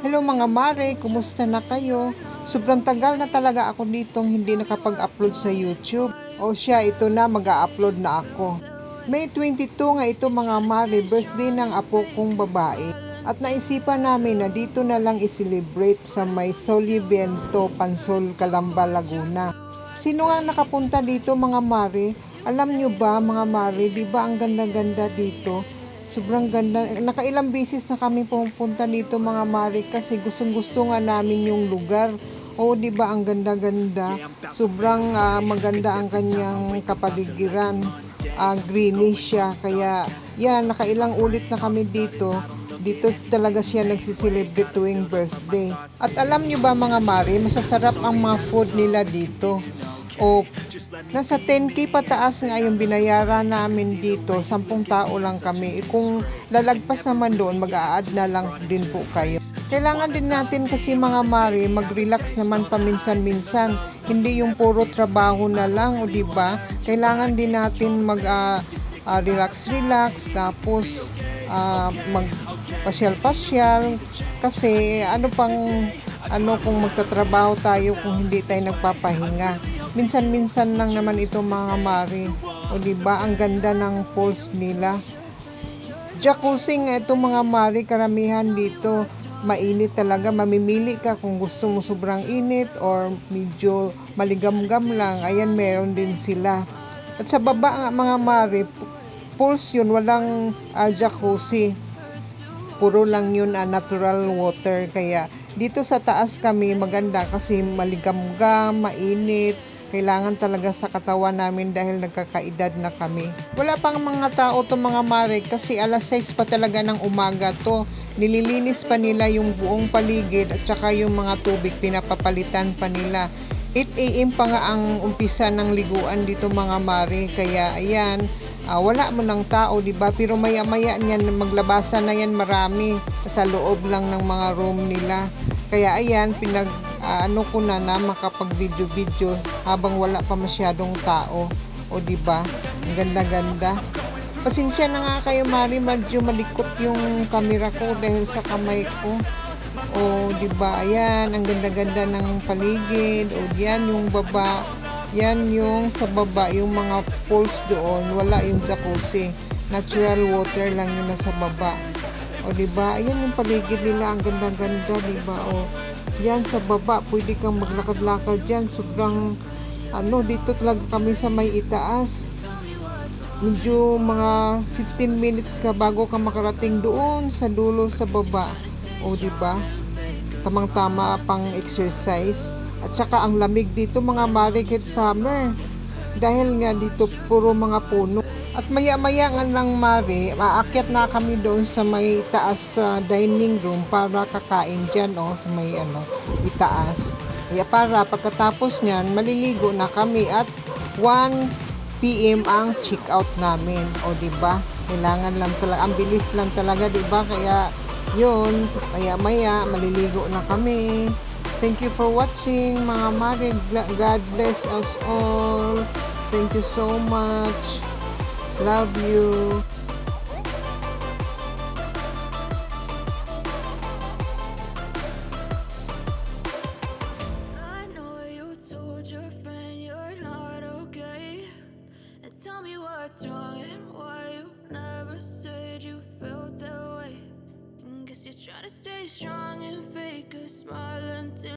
Hello mga mare, kumusta na kayo? Sobrang tagal na talaga ako ditong hindi nakapag-upload sa YouTube. O siya, ito na, mag-a-upload na ako. May 22 nga ito mga mare, birthday ng apo kong babae. At naisipan namin na dito na lang i-celebrate sa may Soliviento, Pansol, Calamba, Laguna. Sino nga nakapunta dito mga mare? Alam nyo ba mga mare, di ba ang ganda-ganda dito? Sobrang ganda. Nakailang beses na kami pumunta dito mga mare kasi gustong-gusto nga namin yung lugar. O di ba ang ganda-ganda. Sobrang maganda ang kanyang kapaligiran. Greenish siya. Kaya yan, nakailang ulit na kami dito. Dito talaga siya nagsiselebrate tuwing birthday. At alam nyo ba mga mare, masasarap ang mga food nila dito. O nasa 10K pataas nga yung binayaran namin dito, 10 tao lang kami. Kung lalagpas naman doon, mag-a-add na lang din po kayo. Kailangan din natin kasi mga mare, mag-relax naman paminsan-minsan. Hindi yung puro trabaho na lang, o di ba? Kailangan din natin relax-relax, tapos magpasyal-pasyal. Kasi kung magtatrabaho tayo kung hindi tayo nagpapahinga. Minsan-minsan lang naman ito mga mare. O diba, ang ganda ng falls nila. Jacuzzi nga ito mga mare, karamihan dito. Mainit talaga, mamimili ka kung gusto mo sobrang init or medyo maligam-gam lang. Ayan, meron din sila. At sa baba nga mga mare, pools yun, walang jacuzzi. Puro lang yun natural water. Kaya dito sa taas kami maganda kasi maligam-gam, mainit. Kailangan talaga sa katawan namin dahil nagkakaedad na kami. Wala pang mga tao to mga mare kasi alas 6 pa talaga ng umaga to. Nililinis pa nila yung buong paligid at saka yung mga tubig pinapapalitan pa nila. 8 AM pa nga ang umpisa ng liguan dito mga mare. Kaya ayan, wala mo ng tao, di ba? Pero maya-maya niyan maglabasan na yan marami sa loob lang ng mga room nila. Kaya ayan, ko na makapag-video habang wala pa masyadong tao. O di ba? Ang ganda-ganda. Pasensya na nga kayo, Mari, medyo malikot yung camera ko dahil sa kamay ko. O di ba? Ayan, ang ganda-ganda ng paligid. O diyan yung baba. Yan yung sa baba, yung mga pools doon, wala yung jacuzzi. Natural water lang yun nasa baba. O diba? Ayan yung paligid nila, ang ganda-ganda, diba? O yan sa baba, pwede kang maglakad-lakad dyan. Sobrang dito talaga kami sa may itaas. Medyo mga 15 minutes ka bago ka makarating doon sa dulo sa baba. O diba? Tamang-tama pang exercise. At saka ang lamig dito mga mare kahit summer. Dahil nga dito puro mga puno. At maya-maya nga lang mare, maakyat na kami doon sa may taas sa dining room para kakain dyan sa may itaas. Kaya para pagkatapos nyan, maliligo na kami at 1 PM ang check out namin. O diba? Kailangan lang talaga, ang bilis lang talaga diba? Kaya yun, maya-maya maliligo na kami. Thank you for watching mga mare. God bless us all. Thank you so much. Love you. I know you told your friend you're not okay. And tell me what's wrong and why you never said you felt that way. Guess you're trying to stay strong and fake a smile until